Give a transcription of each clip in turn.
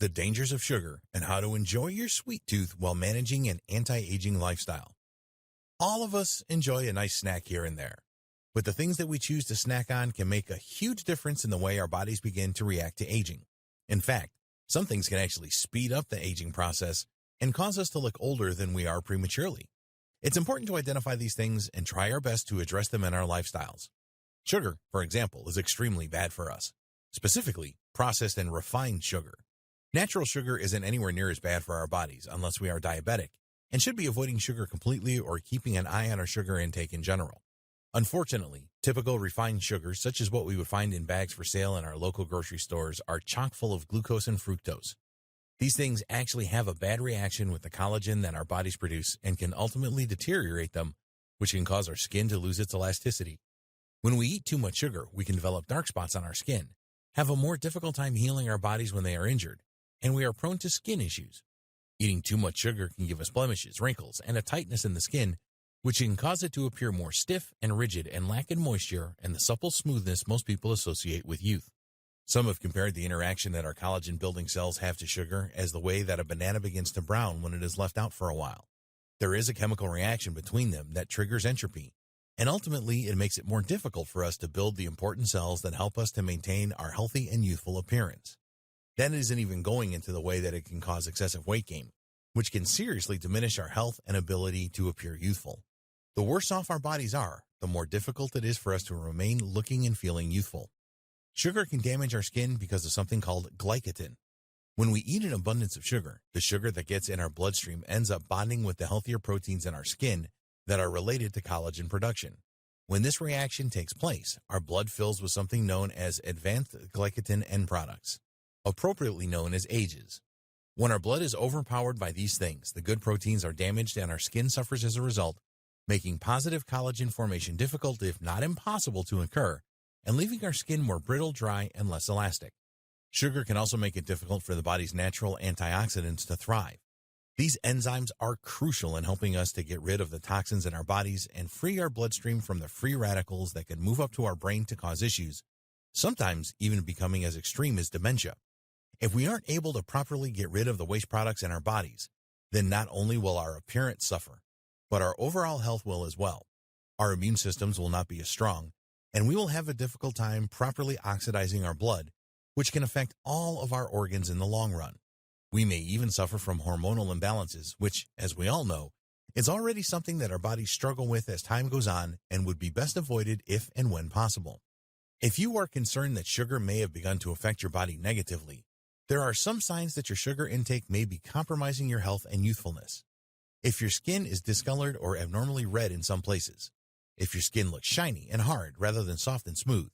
the dangers of sugar, and how to enjoy your sweet tooth while managing an anti-aging lifestyle. All of us enjoy a nice snack here and there, but the things that we choose to snack on can make a huge difference in the way our bodies begin to react to aging. In fact, some things can actually speed up the aging process and cause us to look older than we are prematurely. It's important to identify these things and try our best to address them in our lifestyles. Sugar, for example, is extremely bad for us, specifically processed and refined sugar. Natural sugar isn't anywhere near as bad for our bodies unless we are diabetic, and should be avoiding sugar completely or keeping an eye on our sugar intake in general. Unfortunately, typical refined sugars, such as what we would find in bags for sale in our local grocery stores, are chock full of glucose and fructose. These things actually have a bad reaction with the collagen that our bodies produce and can ultimately deteriorate them, which can cause our skin to lose its elasticity. When we eat too much sugar, we can develop dark spots on our skin, have a more difficult time healing our bodies when they are injured, and we are prone to skin issues. Eating too much sugar can give us blemishes, wrinkles, and a tightness in the skin, which can cause it to appear more stiff and rigid and lack in moisture and the supple smoothness most people associate with youth. Some have compared the interaction that our collagen-building cells have to sugar as the way that a banana begins to brown when it is left out for a while. There is a chemical reaction between them that triggers entropy, and ultimately it makes it more difficult for us to build the important cells that help us to maintain our healthy and youthful appearance. That isn't even going into the way that it can cause excessive weight gain, which can seriously diminish our health and ability to appear youthful. The worse off our bodies are, the more difficult it is for us to remain looking and feeling youthful. Sugar can damage our skin because of something called glycogen. When we eat an abundance of sugar, the sugar that gets in our bloodstream ends up bonding with the healthier proteins in our skin that are related to collagen production. When this reaction takes place, our blood fills with something known as advanced glycogen end products, appropriately known as AGEs. When our blood is overpowered by these things, the good proteins are damaged and our skin suffers as a result, making positive collagen formation difficult, if not impossible, to occur, and leaving our skin more brittle, dry, and less elastic. Sugar can also make it difficult for the body's natural antioxidants to thrive. These enzymes are crucial in helping us to get rid of the toxins in our bodies and free our bloodstream from the free radicals that can move up to our brain to cause issues, sometimes even becoming as extreme as dementia. If we aren't able to properly get rid of the waste products in our bodies, then not only will our appearance suffer, but our overall health will as well. Our immune systems will not be as strong, and we will have a difficult time properly oxidizing our blood, which can affect all of our organs in the long run. We may even suffer from hormonal imbalances, which, as we all know, is already something that our bodies struggle with as time goes on and would be best avoided if and when possible. If you are concerned that sugar may have begun to affect your body negatively, there are some signs that your sugar intake may be compromising your health and youthfulness. If your skin is discolored or abnormally red in some places, if your skin looks shiny and hard rather than soft and smooth,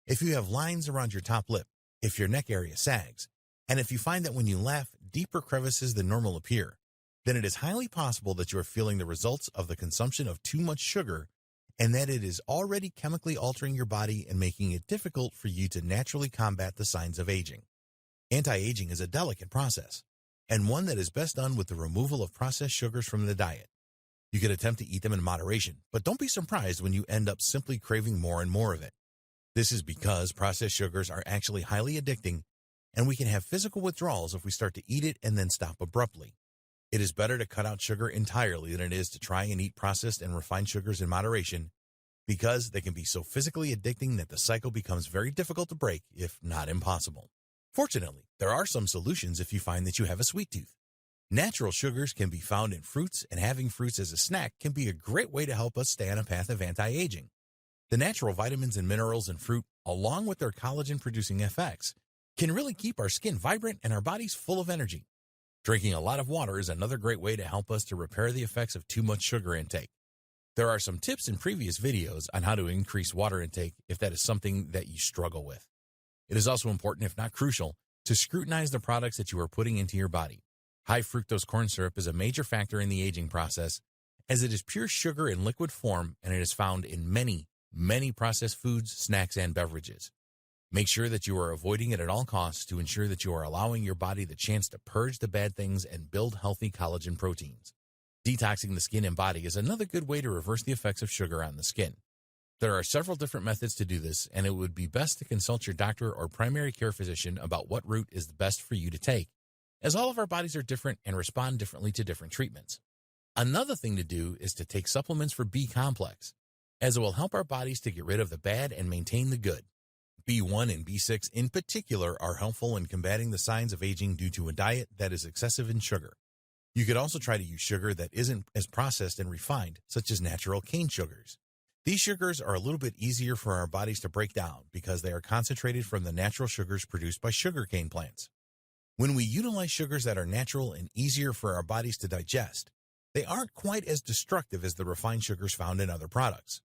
if you have lines around your top lip, if your neck area sags, and if you find that when you laugh, deeper crevices than normal appear, then it is highly possible that you are feeling the results of the consumption of too much sugar and that it is already chemically altering your body and making it difficult for you to naturally combat the signs of aging. Anti-aging is a delicate process, and one that is best done with the removal of processed sugars from the diet. You can attempt to eat them in moderation, but don't be surprised when you end up simply craving more and more of it. This is because processed sugars are actually highly addicting, and we can have physical withdrawals if we start to eat it and then stop abruptly. It is better to cut out sugar entirely than it is to try and eat processed and refined sugars in moderation, because they can be so physically addicting that the cycle becomes very difficult to break, if not impossible. Fortunately, there are some solutions if you find that you have a sweet tooth. Natural sugars can be found in fruits, and having fruits as a snack can be a great way to help us stay on a path of anti-aging. The natural vitamins and minerals in fruit, along with their collagen-producing effects, can really keep our skin vibrant and our bodies full of energy. Drinking a lot of water is another great way to help us to repair the effects of too much sugar intake. There are some tips in previous videos on how to increase water intake if that is something that you struggle with. It is also important, if not crucial, to scrutinize the products that you are putting into your body. High fructose corn syrup is a major factor in the aging process, as it is pure sugar in liquid form and it is found in many processed foods, snacks, and beverages. Make sure that you are avoiding it at all costs to ensure that you are allowing your body the chance to purge the bad things and build healthy collagen proteins. Detoxing the skin and body is another good way to reverse the effects of sugar on the skin. There are several different methods to do this, and it would be best to consult your doctor or primary care physician about what route is the best for you to take as all of our bodies are different and respond differently to different treatments. Another thing to do is to take supplements for B complex, as it will help our bodies to get rid of the bad and maintain the good. B1 and B6 in particular are helpful in combating the signs of aging due to a diet that is excessive in sugar. You could also try to use sugar that isn't as processed and refined, such as natural cane sugars. These sugars are a little bit easier for our bodies to break down because they are concentrated from the natural sugars produced by sugarcane plants. When we utilize sugars that are natural and easier for our bodies to digest, they aren't quite as destructive as the refined sugars found in other products.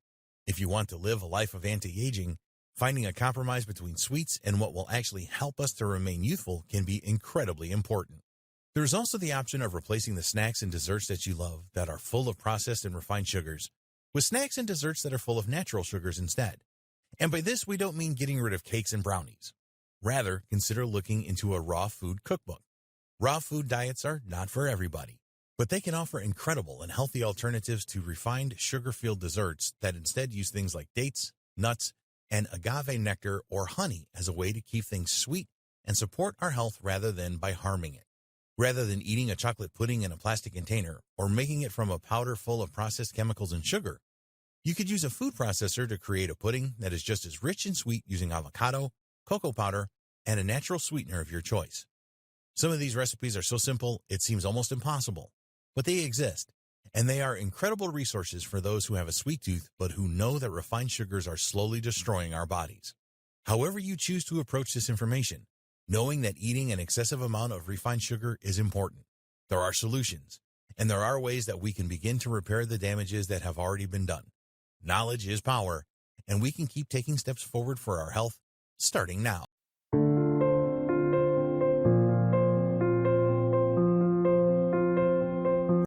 If you want to live a life of anti-aging, finding a compromise between sweets and what will actually help us to remain youthful can be incredibly important. There is also the option of replacing the snacks and desserts that you love that are full of processed and refined sugars with snacks and desserts that are full of natural sugars instead. And by this, we don't mean getting rid of cakes and brownies. Rather, consider looking into a raw food cookbook. Raw food diets are not for everybody, but they can offer incredible and healthy alternatives to refined sugar-filled desserts that instead use things like dates, nuts, and agave nectar or honey as a way to keep things sweet and support our health rather than by harming it. Rather than eating a chocolate pudding in a plastic container or making it from a powder full of processed chemicals and sugar, you could use a food processor to create a pudding that is just as rich and sweet using avocado, cocoa powder, and a natural sweetener of your choice. Some of these recipes are so simple it seems almost impossible, but they exist, and they are incredible resources for those who have a sweet tooth but who know that refined sugars are slowly destroying our bodies. However you choose to approach this information, knowing that eating an excessive amount of refined sugar is important. There are solutions, and there are ways that we can begin to repair the damages that have already been done. Knowledge is power, and we can keep taking steps forward for our health, starting now.